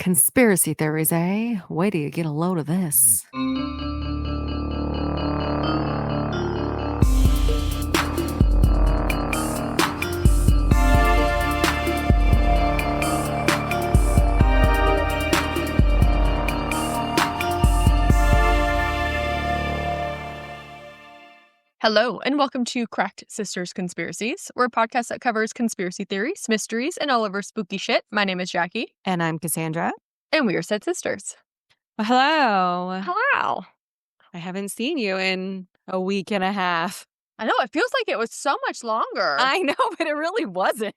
Conspiracy theories, eh? Wait till you get a load of this. Hello, and welcome to Cracked Sisters Conspiracies. We're a podcast that covers conspiracy theories, mysteries, and all of our spooky shit. My name is Jackie. And I'm Cassandra. And we are said sisters. Well, hello. Hello. I haven't seen you in a week and a half. I know, it feels like it was so much longer. I know, but it really wasn't.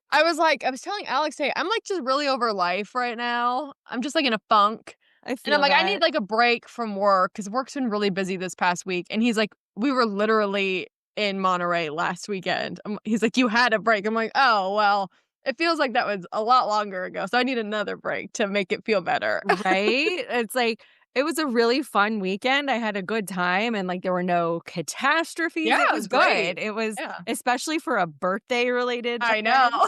I was telling Alex, hey, I'm just really over life right now. I'm just in a funk. I And I'm I need a break from work because work's been really busy this past week. And he's like, we were literally in Monterey last weekend. He's like, you had a break. I'm like, oh, well, it feels like that was a lot longer ago. So I need another break to make it feel better. Right? It's it was a really fun weekend. I had a good time and there were no catastrophes. Yeah, it was good. great. It was, especially for a birthday related. I know.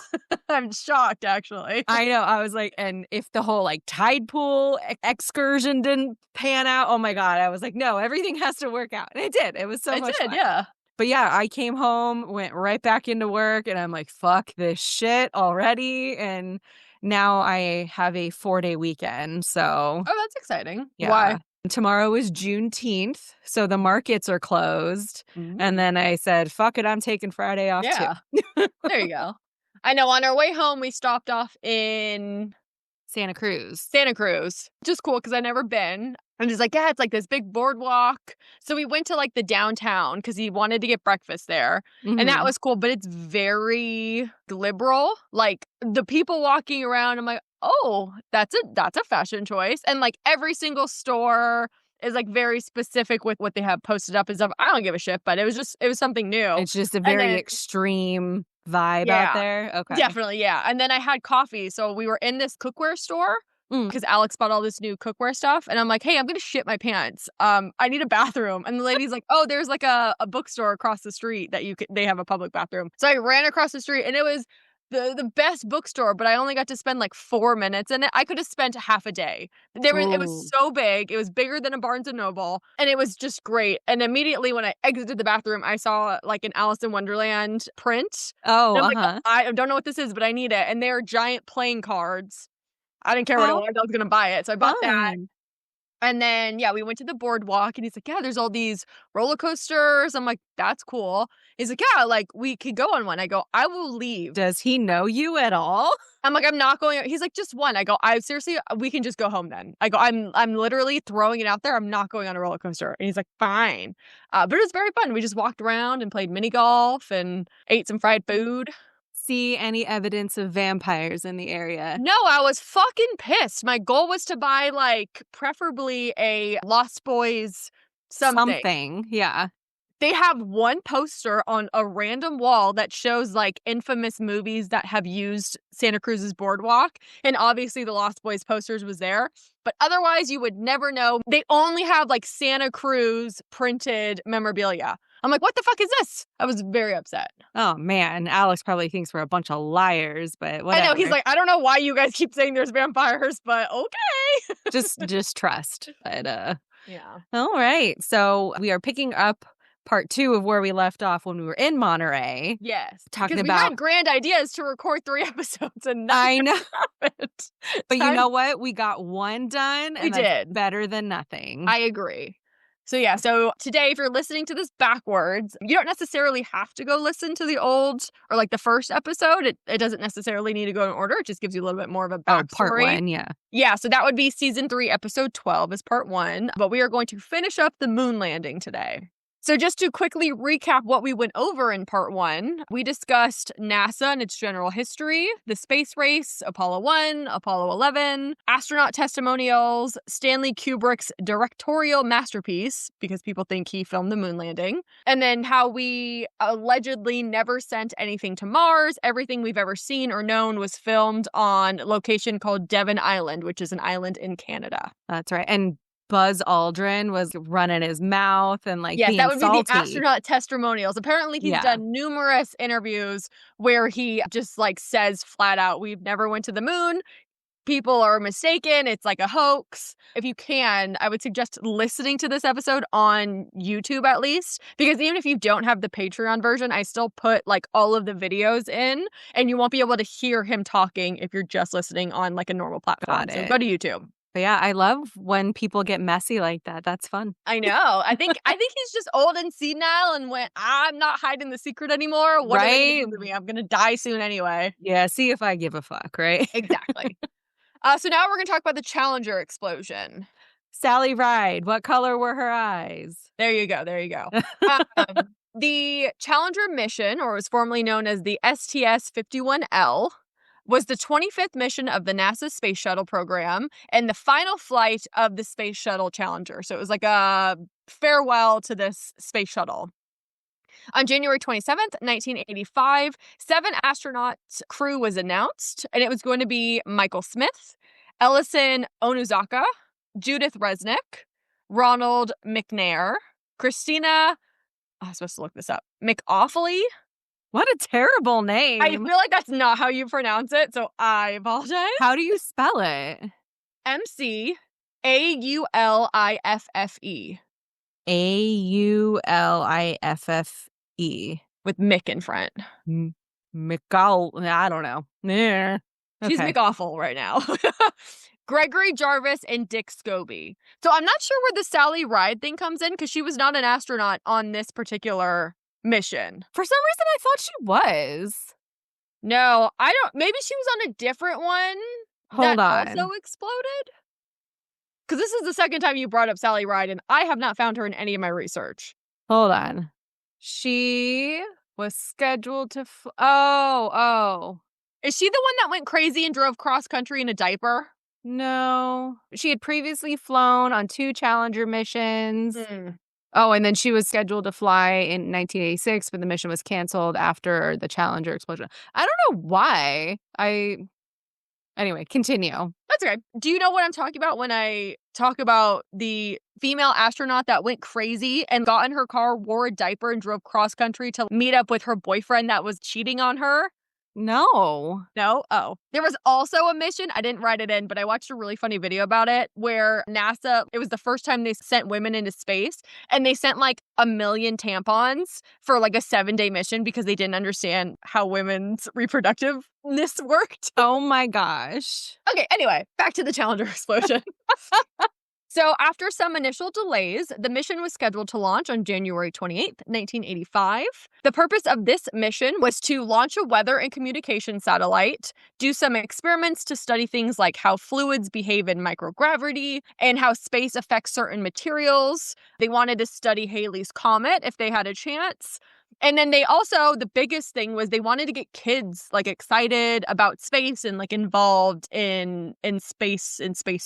I'm shocked, actually. I know. I was and if the whole tide pool excursion didn't pan out, oh my God. I was no, everything has to work out. And it did. It was so much fun. Yeah. But yeah, I came home, went right back into work, and I'm fuck this shit already. And now I have a 4-day weekend, so... Oh, that's exciting. Yeah. Why? Tomorrow is Juneteenth, so the markets are closed. Mm-hmm. And then I said, fuck it, I'm taking Friday off, too. There you go. I know, on our way home, we stopped off in... Santa Cruz. Just cool, because I've never been. And he's like, yeah, it's this big boardwalk. So we went to the downtown because he wanted to get breakfast there. Mm-hmm. And that was cool, but it's very liberal. The people walking around, I'm like, oh, that's a fashion choice. And every single store is very specific with what they have posted up and stuff. I don't give a shit, but it was something new. It's just a very extreme vibe out there. Okay. Definitely, yeah. And then I had coffee. So we were in this cookware store. Because Alex bought all this new cookware stuff. And I'm like, hey, I'm going to shit my pants. I need a bathroom. And the lady's like, oh, there's a bookstore across the street that they have a public bathroom. So I ran across the street and it was the best bookstore, but I only got to spend 4 minutes in it. I could have spent half a day. It was so big. It was bigger than a Barnes & Noble. And it was just great. And immediately when I exited the bathroom, I saw an Alice in Wonderland print. Oh, I don't know what this is, but I need it. And they're giant playing cards. I didn't care what it was. I was going to buy it. So I bought that. And then, we went to the boardwalk and he's like, yeah, there's all these roller coasters. I'm like, that's cool. He's like, yeah, we could go on one. I go, I will leave. Does he know you at all? I'm like, I'm not going. He's like, just one. I go, seriously, we can just go home then. I go, I'm literally throwing it out there. I'm not going on a roller coaster. And he's like, fine. But it was very fun. We just walked around and played mini golf and ate some fried food. See any evidence of vampires in the area? No, I was fucking pissed. My goal was to buy preferably a Lost Boys something. Yeah. They have one poster on a random wall that shows infamous movies that have used Santa Cruz's boardwalk. And obviously the Lost Boys posters was there. But otherwise you would never know. They only have Santa Cruz printed memorabilia. I'm like, what the fuck is this? I was very upset. Oh, man. Alex probably thinks we're a bunch of liars, but whatever. I know. He's like, I don't know why you guys keep saying there's vampires, but okay. just trust. But, yeah. All right. So we are picking up part 2 of where we left off when we were in Monterey. Yes. Talking because about... we had grand ideas to record 3 episodes and I know. Happened. But you know what? We got one done. And we did. Better than nothing. I agree. So today, if you're listening to this backwards, you don't necessarily have to go listen to the old or the first episode. It doesn't necessarily need to go in order. It just gives you a little bit more of a backstory. Oh, part 1, yeah. Yeah, so that would be season 3, episode 12 is part 1. But we are going to finish up the moon landing today. So just to quickly recap what we went over in part 1, we discussed NASA and its general history, the space race, Apollo 1, Apollo 11, astronaut testimonials, Stanley Kubrick's directorial masterpiece, because people think he filmed the moon landing, and then how we allegedly never sent anything to Mars. Everything we've ever seen or known was filmed on a location called Devon Island, which is an island in Canada. That's right. And Buzz Aldrin was running his mouth and yes, being that would salty. Be the astronaut testimonials. Apparently, he's done numerous interviews where he just says flat out, "We've never went to the moon." people are mistaken. It's like a hoax. If you can, I would suggest listening to this episode on YouTube at least, because even if you don't have the Patreon version, I still put like all of the videos in, and you won't be able to hear him talking if you're just listening on like a normal platform. Got So it. go to YouTube. But yeah, I love when people get messy like that. That's fun. I know. I think he's just old and senile and went, I'm not hiding the secret anymore. What are they Right? going to do to me? I'm going to die soon anyway. Yeah, see if I give a fuck, right? Exactly. So now we're going to talk about the Challenger explosion. Sally Ride, what color were her eyes? There you go. There you go. The Challenger mission, or was formerly known as the STS-51L, was the 25th mission of the NASA Space Shuttle program and the final flight of the Space Shuttle Challenger. So it was like a farewell to this space shuttle. On January 27th, 1985, 7 astronauts crew was announced, and it was going to be Michael Smith, Ellison Onuzaka, Judith Resnick, Ronald McNair, Christina, I was supposed to look this up, McAuliffe. What a terrible name. I feel like that's not how you pronounce it, so I apologize. How do you spell it? McAuliffe. Auliffe. With Mick in front. McCall. I don't know. Yeah. She's McAwful right now. Gregory Jarvis and Dick Scobie. So I'm not sure where the Sally Ride thing comes in because she was not an astronaut on this particular mission. For some reason, I thought she was. No, I don't. Maybe she was on a different one. Hold that on. also exploded. Because this is the second time you brought up Sally Ride, and I have not found her in any of my research. Hold on. She was scheduled to. Oh. Is she the one that went crazy and drove cross country in a diaper? No. She had previously flown on 2 Challenger missions. Oh, and then she was scheduled to fly in 1986, but the mission was canceled after the Challenger explosion. I don't know why. Anyway, continue. That's okay. Do you know what I'm talking about when I talk about the female astronaut that went crazy and got in her car, wore a diaper, and drove cross country to meet up with her boyfriend that was cheating on her? No. No? Oh. There was also a mission, I didn't write it in, but I watched a really funny video about it where NASA, it was the first time they sent women into space, and they sent like 1 million tampons for like a 7-day mission because they didn't understand how women's reproductiveness worked. Oh my gosh. Okay, anyway, back to the Challenger explosion. So after some initial delays, the mission was scheduled to launch on January 28th, 1985. The purpose of this mission was to launch a weather and communication satellite, do some experiments to study things like how fluids behave in microgravity and how space affects certain materials. They wanted to study Halley's Comet if they had a chance. And then they also, the biggest thing was they wanted to get kids like excited about space and like involved in space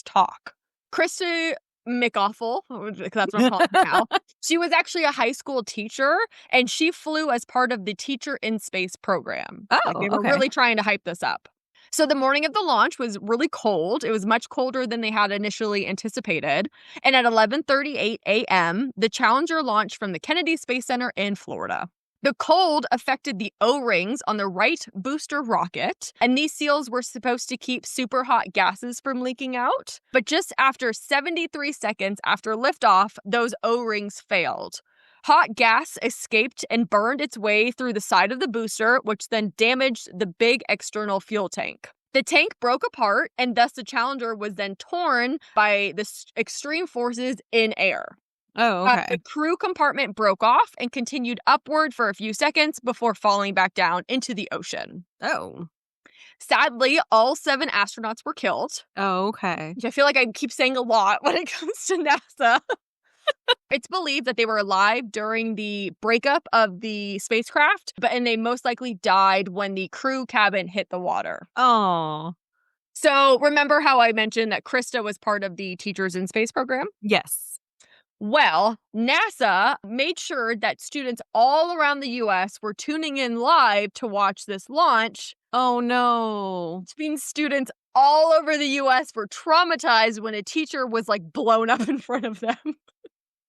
talk. Krista McAuliffe, that's what I'm calling her now, she was actually a high school teacher, and she flew as part of the Teacher in Space program. Oh, they were really trying to hype this up. So the morning of the launch was really cold. It was much colder than they had initially anticipated. And at 11:38 a.m., the Challenger launched from the Kennedy Space Center in Florida. The cold affected the O-rings on the right booster rocket, and these seals were supposed to keep super hot gases from leaking out. But just after 73 seconds after liftoff, those O-rings failed. Hot gas escaped and burned its way through the side of the booster, which then damaged the big external fuel tank. The tank broke apart, and thus the Challenger was then torn by the extreme forces in air. Oh, okay. The crew compartment broke off and continued upward for a few seconds before falling back down into the ocean. Oh. Sadly, all 7 astronauts were killed. Oh, okay. Which I feel like I keep saying a lot when it comes to NASA. It's believed that they were alive during the breakup of the spacecraft, and they most likely died when the crew cabin hit the water. Oh. So remember how I mentioned that Krista was part of the Teachers in Space program? Yes. Well, NASA made sure that students all around the U.S. were tuning in live to watch this launch. Oh, no. Which means students all over the U.S. were traumatized when a teacher was like blown up in front of them.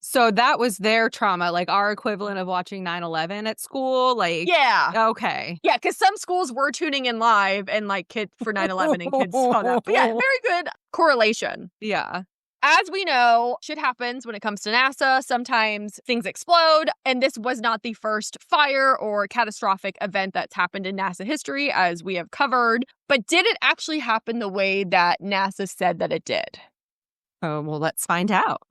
So that was their trauma, like our equivalent of watching 9/11 at school, like Yeah. okay. Yeah, because some schools were tuning in live and like kids for 9/11 and kids saw that. But yeah, very good correlation. Yeah. As we know, shit happens when it comes to NASA. Sometimes things explode, and this was not the first fire or catastrophic event that's happened in NASA history, as we have covered. But did it actually happen the way that NASA said that it did? Oh, well, let's find out.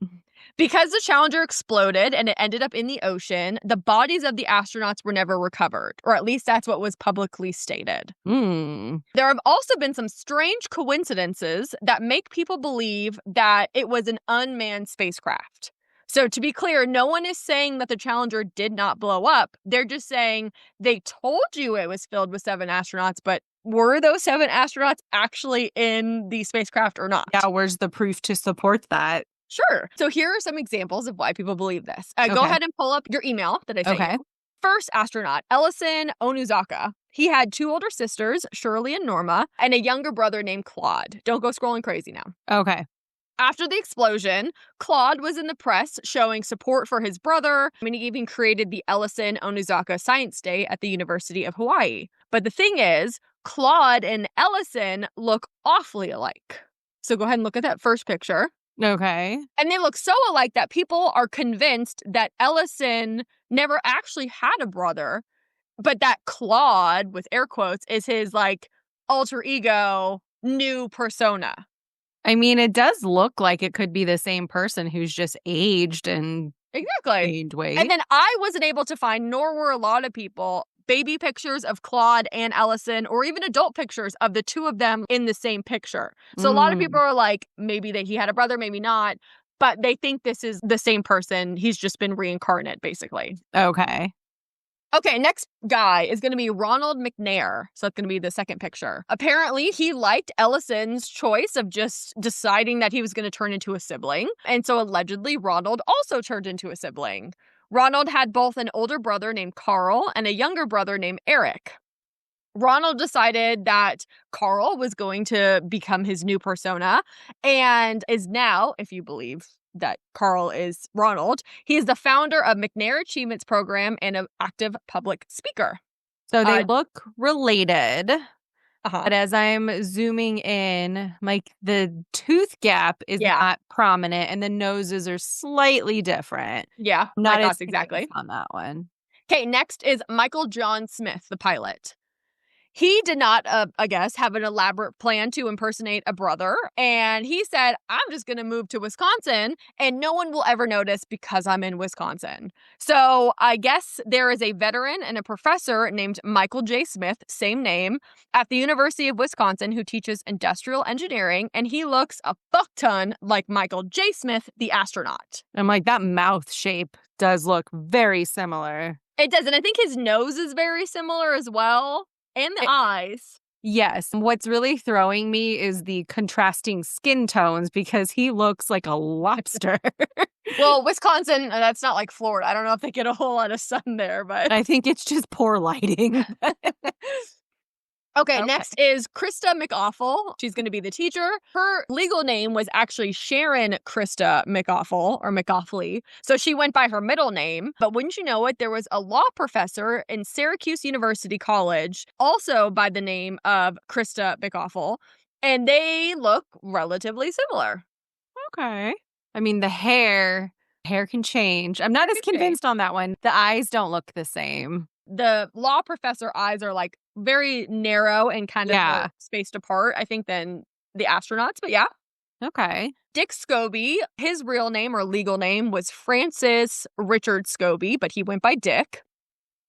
Because the Challenger exploded and it ended up in the ocean, the bodies of the astronauts were never recovered, or at least that's what was publicly stated. There have also been some strange coincidences that make people believe that it was an unmanned spacecraft. So to be clear, no one is saying that the Challenger did not blow up. They're just saying they told you it was filled with 7 astronauts, but were those 7 astronauts actually in the spacecraft or not? Yeah, where's the proof to support that? Sure. So here are some examples of why people believe this. Go Okay. ahead and pull up your email that I sent Okay. you. First astronaut, Ellison Onuzaka. He had 2 older sisters, Shirley and Norma, and a younger brother named Claude. Don't go scrolling crazy now. Okay. After the explosion, Claude was in the press showing support for his brother. I mean, he even created the Ellison Onuzaka Science Day at the University of Hawaii. But the thing is, Claude and Ellison look awfully alike. So go ahead and look at that first picture. Okay. And they look so alike that people are convinced that Ellison never actually had a brother, but that Claude, with air quotes, is his like alter ego, new persona. I mean, it does look like it could be the same person who's just aged and Exactly. gained weight. And then I wasn't able to find, nor were a lot of people, baby pictures of Claude and Ellison, or even adult pictures of the 2 of them in the same picture. So a lot of people are like, maybe that he had a brother, maybe not, but they think this is the same person. He's just been reincarnate, basically. Okay. Okay, next guy is going to be Ronald McNair. So that's going to be the second picture. Apparently, he liked Ellison's choice of just deciding that he was going to turn into a sibling. And so allegedly, Ronald also turned into a sibling. Ronald had both an older brother named Carl and a younger brother named Eric. Ronald decided that Carl was going to become his new persona and is now, if you believe that Carl is Ronald, he is the founder of McNair Achievements Program and an active public speaker. So they look related. But as I'm zooming in, like the tooth gap is not prominent and the noses are slightly different. Yeah, not as exactly on that one. Okay, next is Michael John Smith, the pilot. He did not, I guess, have an elaborate plan to impersonate a brother. And he said, I'm just going to move to Wisconsin and no one will ever notice because I'm in Wisconsin. So I guess there is a veteran and a professor named Michael J. Smith, same name, at the University of Wisconsin who teaches industrial engineering. And he looks a fuck ton like Michael J. Smith, the astronaut. I'm like, that mouth shape does look very similar. It does. And I think his nose is very similar as well. And the eyes. Yes. What's really throwing me is the contrasting skin tones because he looks like a lobster. Well, Wisconsin, that's not like Florida. I don't know if they get a whole lot of sun there, but I think it's just poor lighting. Okay, next is Krista McAwful. She's going to be the teacher. Her legal name was actually Sharon Krista McAwful or McAwfley. So she went by her middle name. But wouldn't you know it, there was a law professor in Syracuse University College, also by the name of Krista McAwful. And they look relatively similar. Okay. I mean, the hair can change. I'm not as convinced on that one. The eyes don't look the same. The law professor eyes are like very narrow and kind of spaced apart, I think, than the astronauts. But yeah. Okay. Dick Scobie, his real name or legal name was Francis Richard Scobie, but he went by Dick.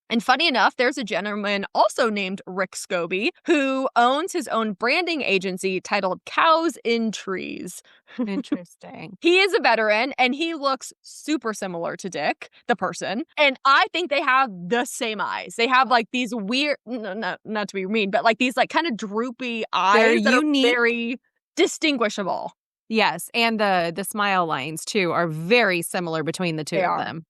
And funny enough, there's a gentleman also named Rick Scobie who owns his own branding agency titled Cows in Trees. Interesting. He is a veteran and he looks super similar to Dick, the person. And I think they have the same eyes. They have like these weird, not to be mean, but like these like kind of droopy eyes that are very distinguishable. Yes. And the smile lines too are very similar between the two of them.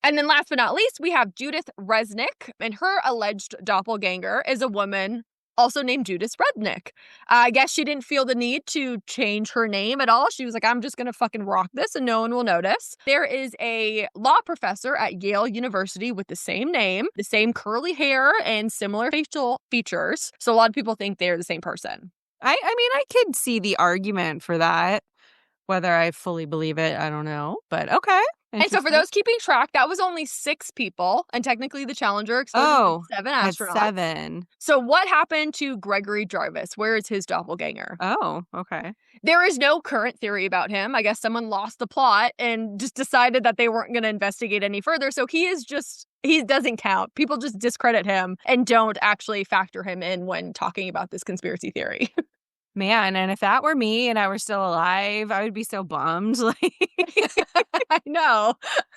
And then last but not least, we have Judith Resnick, and her alleged doppelganger is a woman also named Judith Rednick. I guess she didn't feel the need to change her name at all. She was like, I'm just going to fucking rock this and no one will notice. There is a law professor at Yale University with the same name, the same curly hair, and similar facial features. So a lot of people think they're the same person. I mean, I could see the argument for that. Whether I fully believe it, I don't know. But okay. And so for those keeping track, that was only 6 people. And technically the Challenger exploded with 7 astronauts. 7. So what happened to Gregory Jarvis? Where is his doppelganger? Oh, okay. There is no current theory about him. I guess someone lost the plot and just decided that they weren't going to investigate any further. So he doesn't count. People just discredit him and don't actually factor him in when talking about this conspiracy theory. Man, and if that were me and I were still alive, I would be so bummed. I know.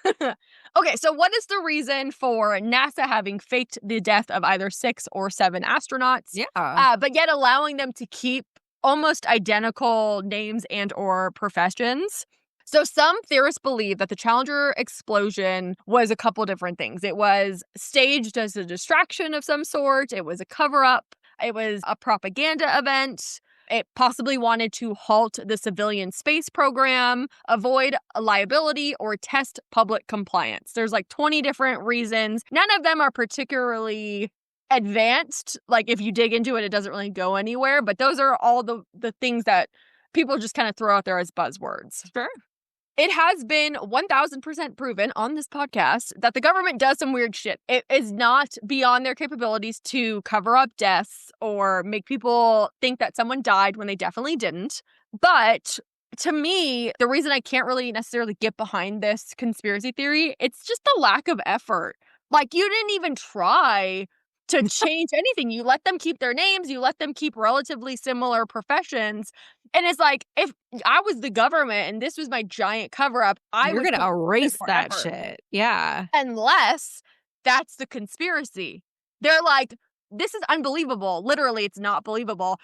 Okay, so what is the reason for NASA having faked the death of either 6 or 7 astronauts? Yeah. But yet allowing them to keep almost identical names and or professions? So some theorists believe that the Challenger explosion was a couple different things. It was staged as a distraction of some sort. It was a cover-up. It was a propaganda event. It possibly wanted to halt the civilian space program, avoid a liability, or test public compliance. There's like 20 different reasons. None of them are particularly advanced. Like if you dig into it, it doesn't really go anywhere. But those are all the things that people just kind of throw out there as buzzwords. Sure. It has been 1000% proven on this podcast that the government does some weird shit. It is not beyond their capabilities to cover up deaths or make people think that someone died when they definitely didn't. But to me, the reason I can't really necessarily get behind this conspiracy theory, it's just the lack of effort. Like, you didn't even try to change anything. You let them keep their names. You let them keep relatively similar professions. And it's like, if I was the government and this was my giant cover-up, You're going to erase that shit. Yeah. Unless that's the conspiracy. They're like, this is unbelievable. Literally, it's not believable.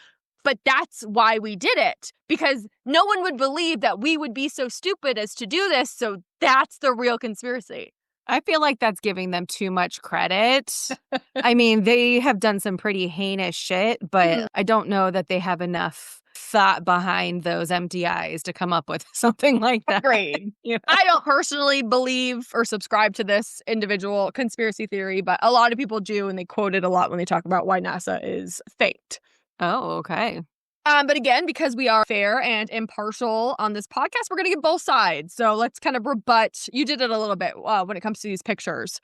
But that's why we did it. Because no one would believe that we would be so stupid as to do this. So that's the real conspiracy. I feel like that's giving them too much credit. I mean, they have done some pretty heinous shit, but I don't know that they have enough thought behind those empty eyes to come up with something like that. Agreed. You know? I don't personally believe or subscribe to this individual conspiracy theory, but a lot of people do, and they quote it a lot when they talk about why NASA is faked. Oh, okay. But again, because we are fair and impartial on this podcast, we're going to give both sides. So let's kind of rebut. You did it a little bit when it comes to these pictures.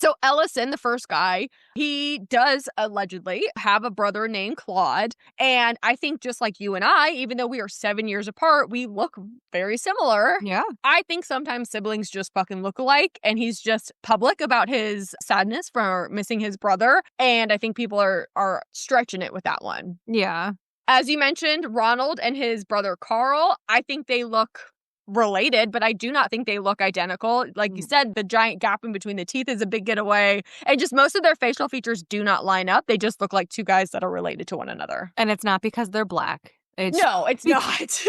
So Ellison, the first guy, he does allegedly have a brother named Claude. And I think just like you and I, even though we are 7 years apart, we look very similar. Yeah. I think sometimes siblings just fucking look alike. And he's just public about his sadness for missing his brother. And I think people are stretching it with that one. Yeah. As you mentioned, Ronald and his brother Carl, I think they look related, but I do not think they look identical. Like you said, the giant gap in between the teeth is a big getaway. And just most of their facial features do not line up. They just look like 2 guys that are related to one another. And it's not because they're black. No, it's not.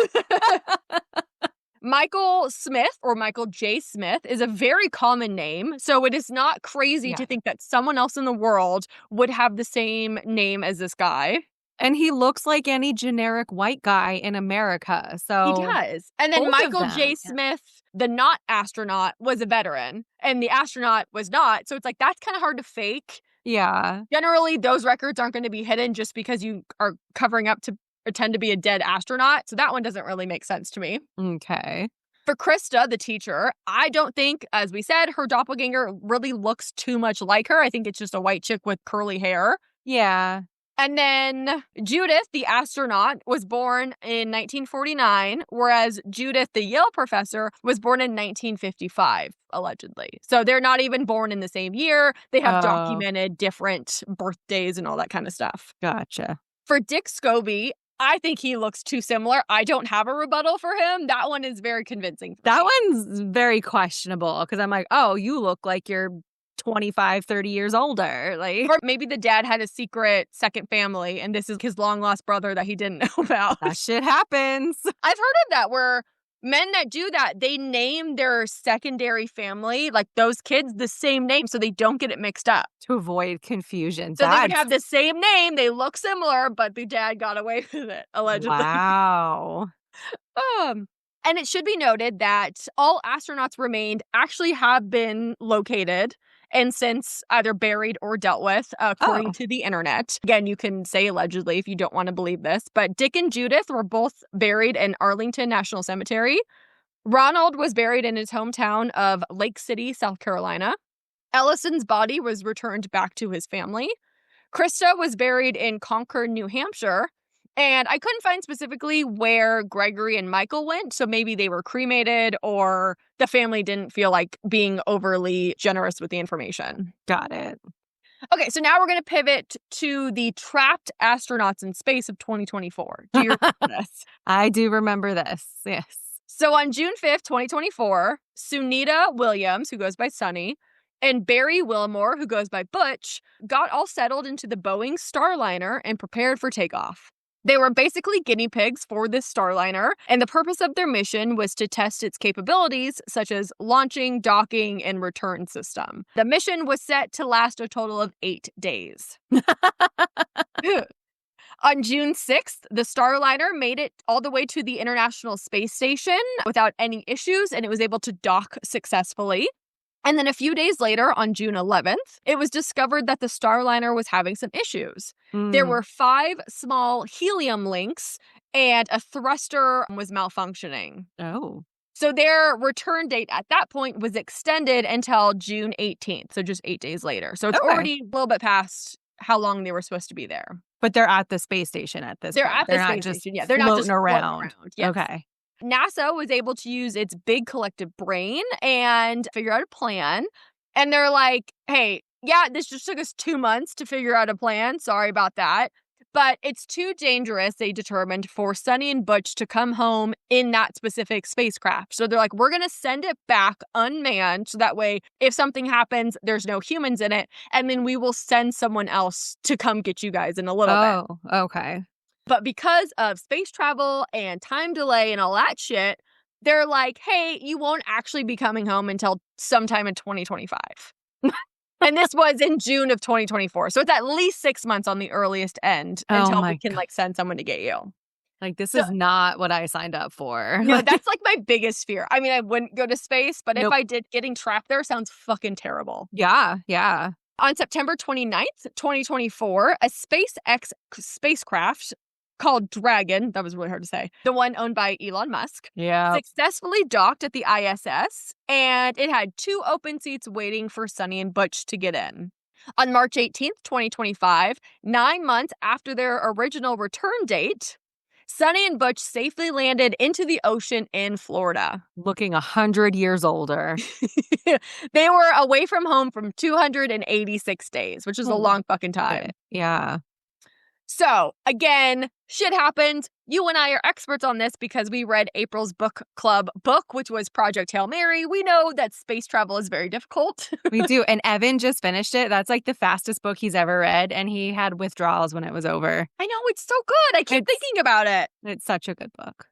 Michael Smith, or Michael J. Smith, is a very common name. So it is not crazy to think that someone else in the world would have the same name as this guy. And he looks like any generic white guy in America. So he does. And then Michael J. Smith, the not astronaut, was a veteran. And the astronaut was not. So it's like, that's kind of hard to fake. Yeah. Generally, those records aren't going to be hidden just because you are covering up to pretend to be a dead astronaut. So that one doesn't really make sense to me. Okay. For Krista, the teacher, I don't think, as we said, her doppelganger really looks too much like her. I think it's just a white chick with curly hair. Yeah. And then Judith, the astronaut, was born in 1949, whereas Judith, the Yale professor, was born in 1955, allegedly. So they're not even born in the same year. They have documented different birthdays and all that kind of stuff. Gotcha. For Dick Scobie, I think he looks too similar. I don't have a rebuttal for him. That one is very convincing. That one's very questionable because I'm like, oh, you look like you're 25, 30 years older. Like, or maybe the dad had a secret second family and this is his long lost brother that he didn't know about. That shit happens. I've heard of that where Men that do that, they name their secondary family, like those kids, the same name so they don't get it mixed up. To avoid confusion. So they would have the same name, they look similar, but the dad got away with it, allegedly. Wow. And it should be noted that all astronauts remained actually have been located and since either buried or dealt with, according to the internet. Again, you can say allegedly if you don't want to believe this, but Dick and Judith were both buried in Arlington National Cemetery. Ronald was buried in his hometown of Lake City, South Carolina. Ellison's body was returned back to his family. Krista was buried in Concord, New Hampshire. And I couldn't find specifically where Gregory and Michael went, so maybe they were cremated or the family didn't feel like being overly generous with the information. Got it. Okay, so now we're going to pivot to the trapped astronauts in space of 2024. Do you remember this? I do remember this, yes. So on June 5th, 2024, Sunita Williams, who goes by Sunny, and Barry Wilmore, who goes by Butch, got all settled into the Boeing Starliner and prepared for takeoff. They were basically guinea pigs for this Starliner, and the purpose of their mission was to test its capabilities, such as launching, docking, and return system. The mission was set to last a total of 8 days. On June 6th, the Starliner made it all the way to the International Space Station without any issues, and it was able to dock successfully. And then a few days later, on June 11th, it was discovered that the Starliner was having some issues. There were 5 small helium links, and a thruster was malfunctioning. Oh. So their return date at that point was extended until June 18th, so just 8 days later. So it's already a little bit past how long they were supposed to be there. But they're at the space station at this point. They're at the space station, yeah. They're not just around. Yes. Okay. NASA was able to use its big collective brain and figure out a plan. And they're like, hey, yeah, this just took us 2 months to figure out a plan. Sorry about that. But it's too dangerous, they determined, for Sunny and Butch to come home in that specific spacecraft. So they're like, we're going to send it back unmanned. So that way, if something happens, there's no humans in it. And then we will send someone else to come get you guys in a little bit. Oh, okay. But because of space travel and time delay and all that shit, they're like, hey, you won't actually be coming home until sometime in 2025. And this was in June of 2024. So it's at least 6 months on the earliest end until we can send someone to get you. Like, this is not what I signed up for. No, that's like my biggest fear. I mean, I wouldn't go to space, but if I did, getting trapped there sounds fucking terrible. Yeah, yeah. On September 29th, 2024, a SpaceX spacecraft called Dragon, that was really hard to say, the one owned by Elon Musk, successfully docked at the ISS, and it had 2 open seats waiting for Sunny and Butch to get in. On March 18th, 2025, 9 months after their original return date, Sunny and Butch safely landed into the ocean in Florida. Looking 100 years older. They were away from home from 286 days, which is a long fucking time. Yeah. So, again, shit happened. You and I are experts on this because we read April's book club book, which was Project Hail Mary. We know that space travel is very difficult. We do. And Evan just finished it. That's like the fastest book he's ever read. And he had withdrawals when it was over. I know. It's so good. I keep thinking about it. It's such a good book.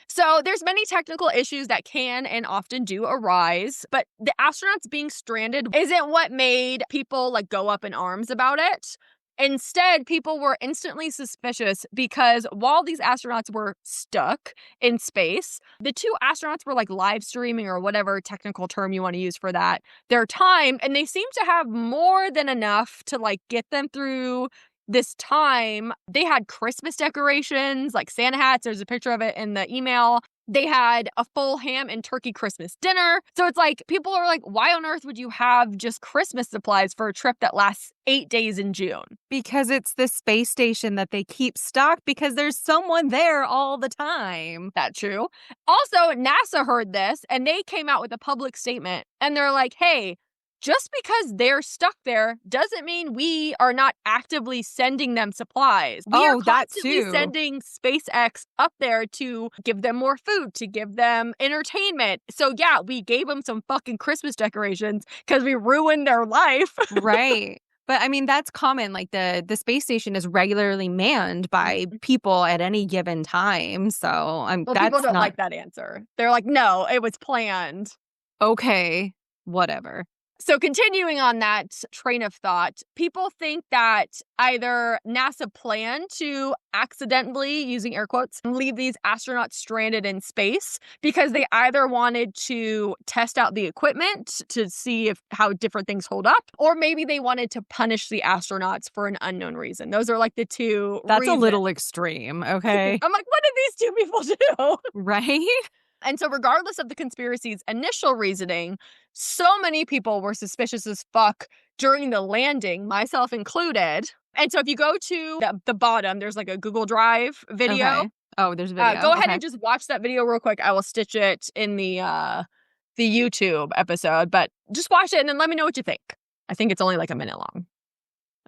So there's many technical issues that can and often do arise, but the astronauts being stranded isn't what made people like go up in arms about it. Instead, people were instantly suspicious because while these astronauts were stuck in space, the 2 astronauts were like live streaming or whatever technical term you want to use for that, their time, and they seemed to have more than enough to like get them through this time. They had Christmas decorations, like Santa hats. There's a picture of it in the email. They had a full ham and turkey Christmas dinner. So it's like, people are like, why on earth would you have just Christmas supplies for a trip that lasts 8 days in June? Because it's the space station that they keep stocked because there's someone there all the time. That's true. Also, NASA heard this and they came out with a public statement and they're like, hey, just because they're stuck there doesn't mean we are not actively sending them supplies. We are constantly sending SpaceX up there to give them more food, to give them entertainment. So yeah, we gave them some fucking Christmas decorations because we ruined their life. Right. But I mean, that's common. Like the space station is regularly manned by people at any given time. So Well, people that's don't not like that answer. They're like, no, it was planned. okay. Whatever. So continuing on that train of thought, people think that either NASA planned to accidentally, using air quotes, leave these astronauts stranded in space because they either wanted to test out the equipment to see how different things hold up, or maybe they wanted to punish the astronauts for an unknown reason. Those are like the two That's reasons. a little extreme. Okay. I'm like, what did these two people do? Right? And so regardless of the conspiracy's initial reasoning, so many people were suspicious as fuck during the landing, myself included. And so if you go to the bottom, there's like a Google Drive video. Okay. Oh, there's a video. Go ahead Okay. and just watch that video real quick. I will stitch it in the YouTube episode, but just watch it and then let me know what you think. I think it's only like a minute long.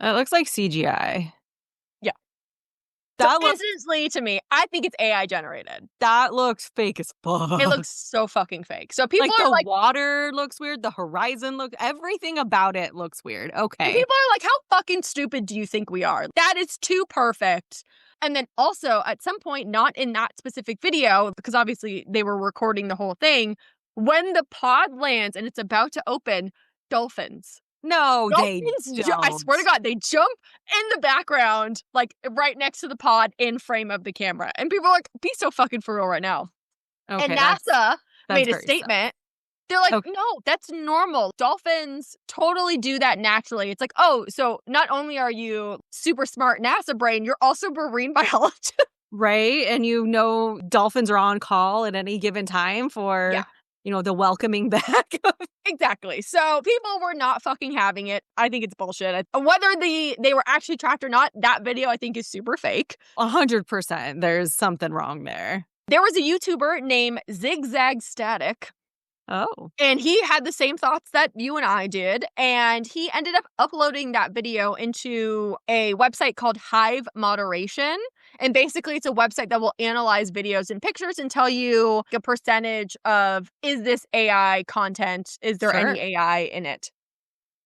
It looks like CGI. So instantly to me, I think it's AI generated. That looks fake as fuck. It looks so fucking fake. So people like are the like, water looks weird, the horizon looks, everything about it looks weird. Okay. people are like, how fucking stupid do you think we are? That is too perfect. And then also at some point, not in that specific video, because obviously they were recording the whole thing, when the pod lands and it's about to open, dolphins. No, Dolphins, they don't. I swear to God, they jump in the background, like right next to the pod in frame of the camera. And people are like, be so fucking for real right now. Okay, and NASA made a very statement. They're like, no, that's normal. Dolphins totally do that naturally. It's like, oh, so not only are you super smart NASA brain, you're also marine biologist. Right? And dolphins are on call at any given time for, the welcoming back. Exactly. So people were not fucking having it. I think it's bullshit. Whether they were actually tracked or not, that video I think is super fake. 100%. There's something wrong there. There was a YouTuber named Zigzag Static. Oh. And he had the same thoughts that you and I did. And he ended up uploading that video into a website called Hive Moderation. And basically, it's a website that will analyze videos and pictures and tell you a percentage of, is this AI content? Is there any AI in it?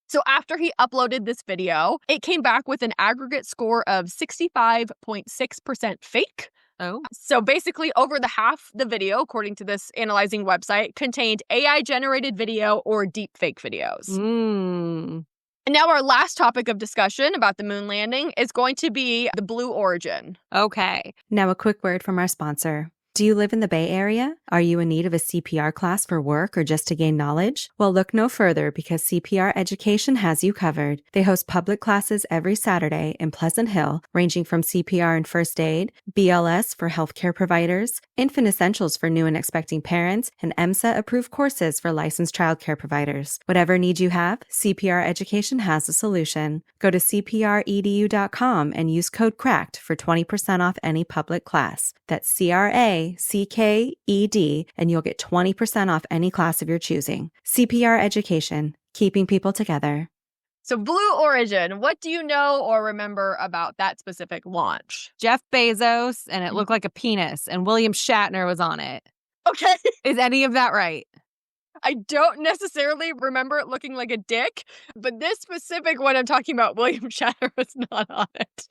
So after he uploaded this video, it came back with an aggregate score of 65.6% fake. Oh. So basically, over the half the video, according to this analyzing website, contained AI-generated video or deepfake videos. And now our last topic of discussion about the moon landing is going to be the Blue Origin. Okay. Now a quick word from our sponsor. Do you live in the Bay Area? Are you in need of a CPR class for work or just to gain knowledge? Well, look no further because CPR Education has you covered. They host public classes every Saturday in Pleasant Hill, ranging from CPR and first aid, BLS for healthcare providers, infant essentials for new and expecting parents, and EMSA-approved courses for licensed childcare providers. Whatever need you have, CPR Education has a solution. Go to cpredu.com and use code CRACKED for 20% off any public class. That's CRACKED, and you'll get 20% off any class of your choosing. CPR Education, keeping people together. So Blue Origin, what do you know or remember about that specific launch? Jeff Bezos, and it looked like a penis, and William Shatner was on it. Okay. Is any of that right? I don't necessarily remember it looking like a dick, but this specific one I'm talking about, William Shatner was not on it.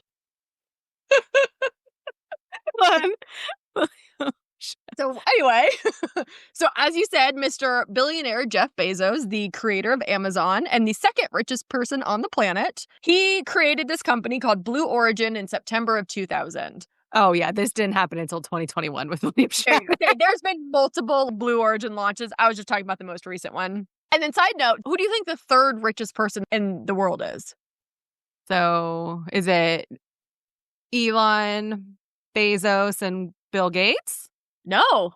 So anyway, so as you said, Mr. Billionaire Jeff Bezos, the creator of Amazon and the second richest person on the planet, he created this company called Blue Origin in September of 2000. Oh, yeah. This didn't happen until 2021 with William Shatner. There's been multiple Blue Origin launches. I was just talking about the most recent one. And then side note, who do you think the third richest person in the world is? So is it Elon, Bezos, and Bill Gates? No.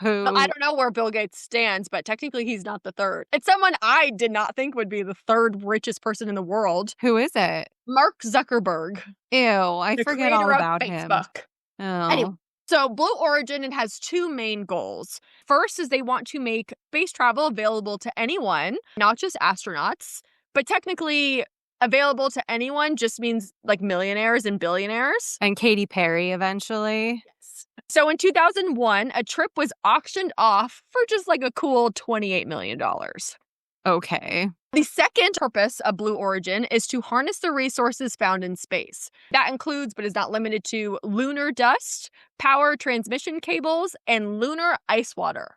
Who? I don't know where Bill Gates stands, but technically he's not the third. It's someone I did not think would be the third richest person in the world. Who is it? Mark Zuckerberg. Ew, I forget all about him. Oh. Anyway, so Blue Origin, it has two main goals. First is they want to make space travel available to anyone, not just astronauts, but technically available to anyone just means like millionaires and billionaires. And Katy Perry eventually. Yes. So in 2001, a trip was auctioned off for just like a cool $28 million. Okay. The second purpose of Blue Origin is to harness the resources found in space. That includes, but is not limited to, lunar dust, power transmission cables, and lunar ice water.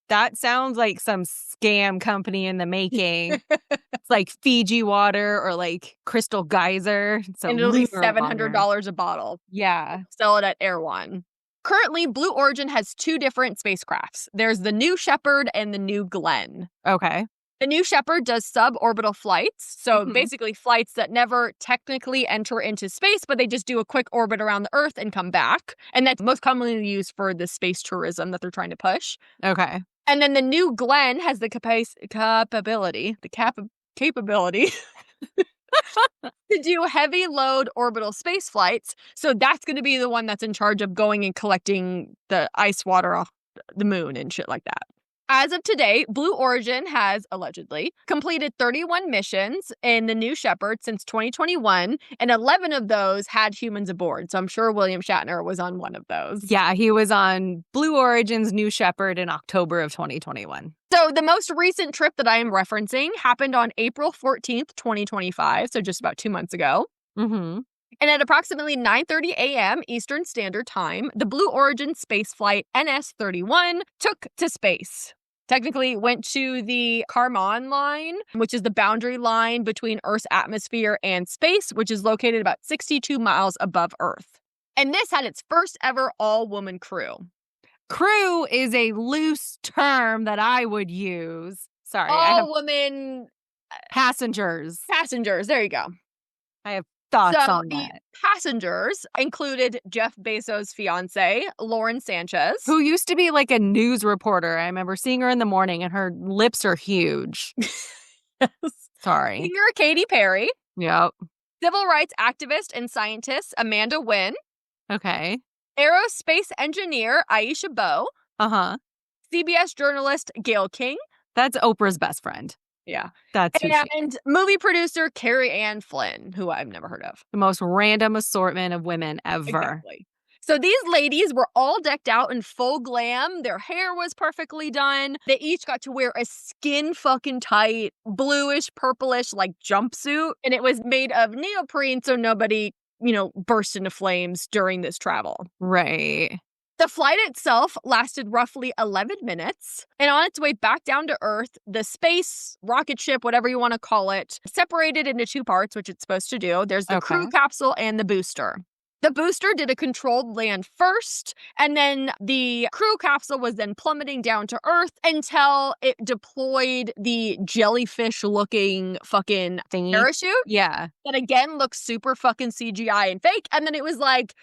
That sounds like some scam company in the making. It's like Fiji water or like Crystal Geyser. So And it'll be lunar $700 water. a bottle. Yeah. Sell it at Air One. Currently, Blue Origin has 2 different spacecrafts. There's the New Shepard and the New Glenn. Okay. The New Shepard does suborbital flights, so Mhm. basically flights that never technically enter into space, but they just do a quick orbit around the Earth and come back. And that's most commonly used for the space tourism that they're trying to push. Okay. And then the New Glenn has the capability to do heavy load orbital space flights. So that's going to be the one that's in charge of going and collecting the ice water off the moon and shit like that. As of today, Blue Origin has, allegedly, completed 31 missions in the New Shepard since 2021, and 11 of those had humans aboard. So I'm sure William Shatner was on one of those. Yeah, he was on Blue Origin's New Shepard in October of 2021. So the most recent trip that I am referencing happened on April 14th, 2025, so just about 2 months ago. Mm-hmm. And at approximately 9:30 a.m. Eastern Standard Time, the Blue Origin spaceflight NS-31 took to space. Technically, went to the Kármán line, which is the boundary line between Earth's atmosphere and space, which is located about 62 miles above Earth. And this had its first ever all-woman crew. Crew is a loose term that I would use. Sorry, I have All-woman passengers. passengers. There you go. I have thoughts So on the that. passengers included Jeff Bezos' fiance, Lauren Sanchez. Who used to be like a news reporter. I remember seeing her in the morning and her lips are huge. Sorry. Singer Katy Perry. Yep. Civil rights activist and scientist Amanda Wynn. Okay. Aerospace engineer Aisha Bowe. Uh-huh. CBS journalist Gayle King. That's Oprah's best friend. Yeah. That's who she is. And movie producer Carrie Ann Flynn, who I've never heard of. The most random assortment of women ever. Exactly. So these ladies were all decked out in full glam. Their hair was perfectly done. They each got to wear a skin fucking tight, bluish, purplish, like jumpsuit. And it was made of neoprene so nobody, burst into flames during this travel. Right. The flight itself lasted roughly 11 minutes, and on its way back down to Earth, the space rocket ship, whatever you want to call it, separated into 2 parts, which it's supposed to do. There's the crew capsule and the booster. The booster did a controlled land first, and then the crew capsule was then plummeting down to Earth until it deployed the jellyfish-looking fucking Thingy. parachute. Yeah. That again looks super fucking CGI and fake, and then it was like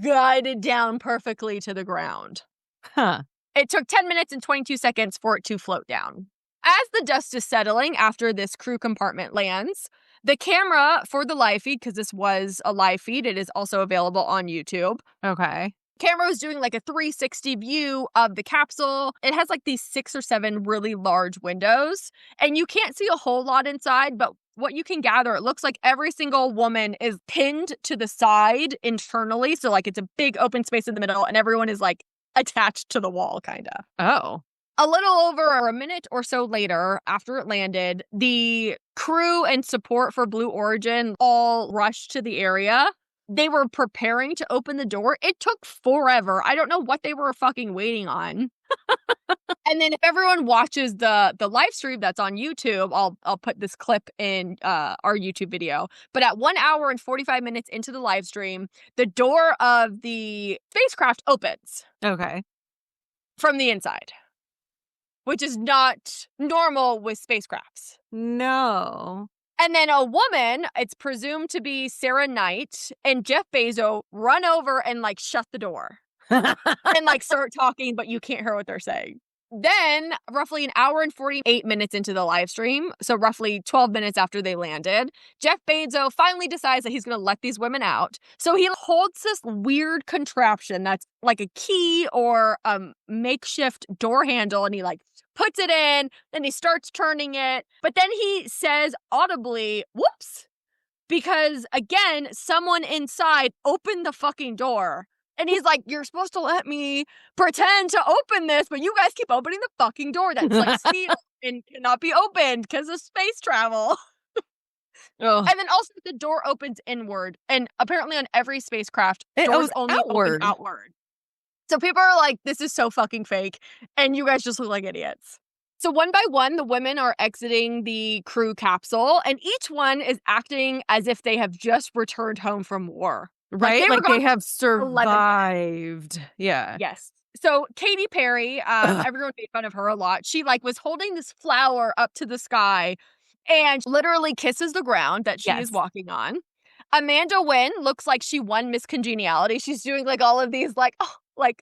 guided down perfectly to the ground. Huh. It took 10 minutes and 22 seconds for it to float down. As the dust is settling after this crew compartment lands, the camera for the live feed, because this was a live feed, it is also available on YouTube. Okay. Camera was doing like a 360 view of the capsule. It has like these 6 or 7 really large windows, and you can't see a whole lot inside, but what you can gather, it looks like every single woman is pinned to the side internally. So like it's a big open space in the middle, and everyone is like attached to the wall, kind of. Oh. A little over a minute or so later, after it landed, the crew and support for Blue Origin all rushed to the area. They were preparing to open the door. It took forever. I don't know what they were fucking waiting on. And then if everyone watches the live stream that's on YouTube, I'll put this clip in our YouTube video. But at 1 hour and 45 minutes into the live stream, the door of the spacecraft opens. Okay. From the inside. Which is not normal with spacecrafts. No. And then a woman, it's presumed to be Sarah Knight, and Jeff Bezos run over and like shut the door. And like start talking, but you can't hear what they're saying. Then, roughly an hour and 48 minutes into the live stream, so roughly 12 minutes after they landed, Jeff Bezos finally decides that he's going to let these women out. So he holds this weird contraption that's like a key or a makeshift door handle, and he like puts it in, then he starts turning it. But then he says audibly, whoops, because again, someone inside opened the fucking door And he's like, you're supposed to let me pretend to open this, but you guys keep opening the fucking door that's like sealed and cannot be opened because of space travel. Ugh. And then also the door opens inward. And apparently on every spacecraft, It doors goes only outward. open outward. So people are like, this is so fucking fake. And you guys just look like idiots. So one by one, the women are exiting the crew capsule, and each one is acting as if they have just returned home from war. Right? Like they have 11 survived. Yeah. Yes. So Katy Perry, everyone made fun of her a lot. She was holding this flower up to the sky and literally kisses the ground that she is walking on. Amanda Wynn looks like she won Miss Congeniality. She's doing all of these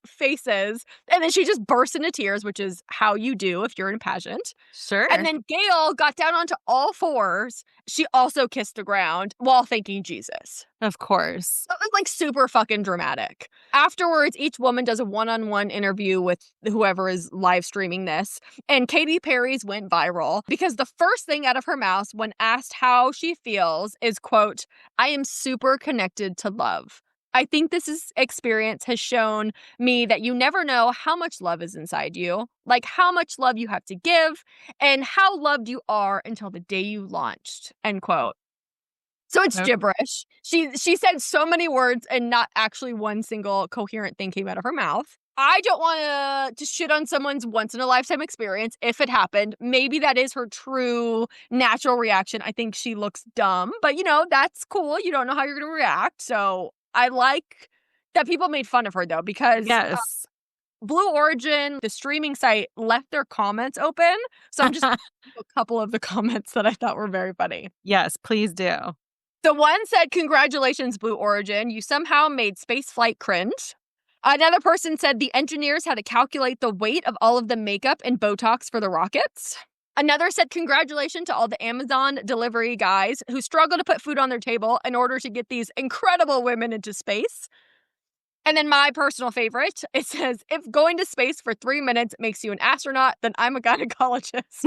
faces, and then she just bursts into tears, which is how you do if you're in a pageant. Sure. And then Gail got down onto all fours. She also kissed the ground while thanking Jesus. Of course. That was super fucking dramatic. Afterwards, each woman does a one-on-one interview with whoever is live streaming this. And Katy Perry's went viral because the first thing out of her mouth when asked how she feels is, quote, "I am super connected to love. I think this experience has shown me that you never know how much love is inside you, how much love you have to give, and how loved you are until the day you launched," end quote. So it's gibberish. She said so many words and not actually one single coherent thing came out of her mouth. I don't want to shit on someone's once-in-a-lifetime experience if it happened. Maybe that is her true natural reaction. I think she looks dumb, but, that's cool. You don't know how you're going to react. So I like that people made fun of her, though, because Blue Origin, the streaming site, left their comments open. So I'm just going to a couple of the comments that I thought were very funny. Yes, please do. The one said, "Congratulations, Blue Origin. You somehow made spaceflight cringe." Another person said the engineers had to calculate the weight of all of the makeup and Botox for the rockets. Another said, "Congratulations to all the Amazon delivery guys who struggle to put food on their table in order to get these incredible women into space." And then my personal favorite, it says, "If going to space for 3 minutes makes you an astronaut, then I'm a gynecologist."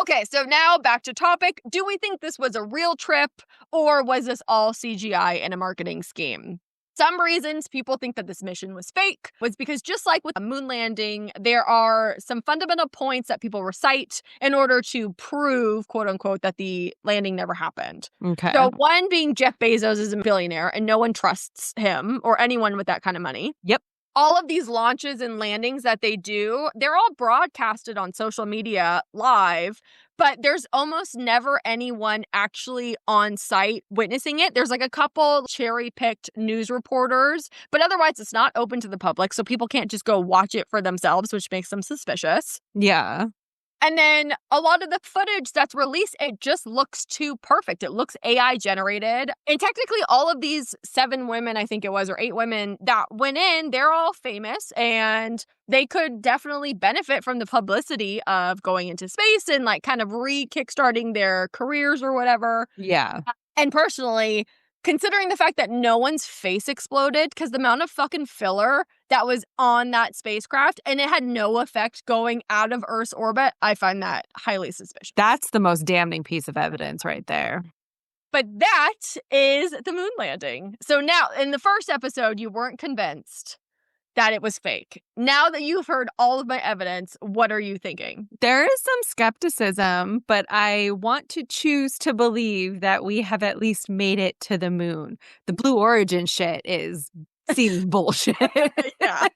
Okay, so now back to topic. Do we think this was a real trip, or was this all CGI and a marketing scheme? Some reasons people think that this mission was fake was because, just like with a moon landing, there are some fundamental points that people recite in order to prove, quote unquote, that the landing never happened. Okay. So one being Jeff Bezos is a billionaire and no one trusts him or anyone with that kind of money. Yep. All of these launches and landings that they do, they're all broadcasted on social media live, but there's almost never anyone actually on site witnessing it. There's a couple cherry-picked news reporters, but otherwise it's not open to the public, so people can't just go watch it for themselves, which makes them suspicious. Yeah. And then a lot of the footage that's released, it just looks too perfect. It looks AI generated. And technically all of these 7 women, I think it was, or 8 women that went in, they're all famous and they could definitely benefit from the publicity of going into space and kind of kickstarting their careers or whatever. Yeah. And personally, considering the fact that no one's face exploded, because the amount of fucking filler that was on that spacecraft and it had no effect going out of Earth's orbit, I find that highly suspicious. That's the most damning piece of evidence right there. But that is the moon landing. So now, in the first episode, you weren't convinced that it was fake. Now that you've heard all of my evidence, what are you thinking? There is some skepticism, but I want to choose to believe that we have at least made it to the moon. The Blue Origin shit seems bullshit. Yeah.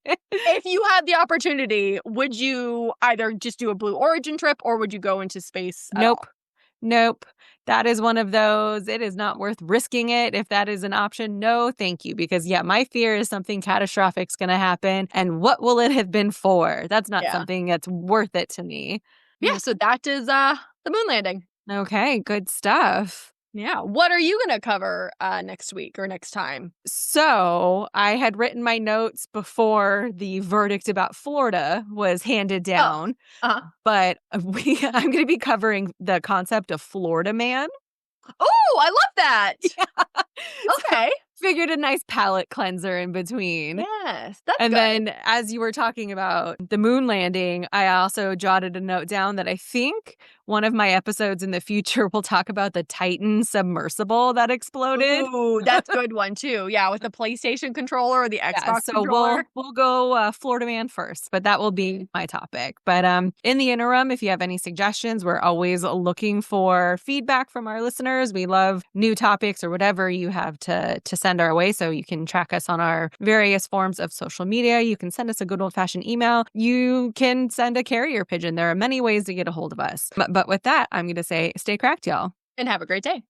If you had the opportunity, would you either just do a Blue Origin trip or would you go into space? Nope. That is one of those. It is not worth risking it. If that is an option, no, thank you. Because my fear is something catastrophic is going to happen. And what will it have been for? That's not something that's worth it to me. Yeah, so that is the moon landing. Okay, good stuff. Yeah. What are you going to cover next week or next time? So I had written my notes before the verdict about Florida was handed down. But I'm going to be covering the concept of Florida Man. Oh, I love that. Yeah. Okay. So figured a nice palate cleanser in between. Yes, that's and good. Then as you were talking about the moon landing, I also jotted a note down that I think one of my episodes in the future will talk about the Titan submersible that exploded. Ooh, that's a good one too. Yeah, with the PlayStation controller or the Xbox so controller. we'll go Florida Man first, but that will be my topic. But in the interim, if you have any suggestions, we're always looking for feedback from our listeners. We love new topics or whatever you have to send our way. So you can track us on our various forms of social media. You can send us a good old-fashioned email. You can send a carrier pigeon. There are many ways to get a hold of us. But with that, I'm going to say stay cracked, y'all. And have a great day.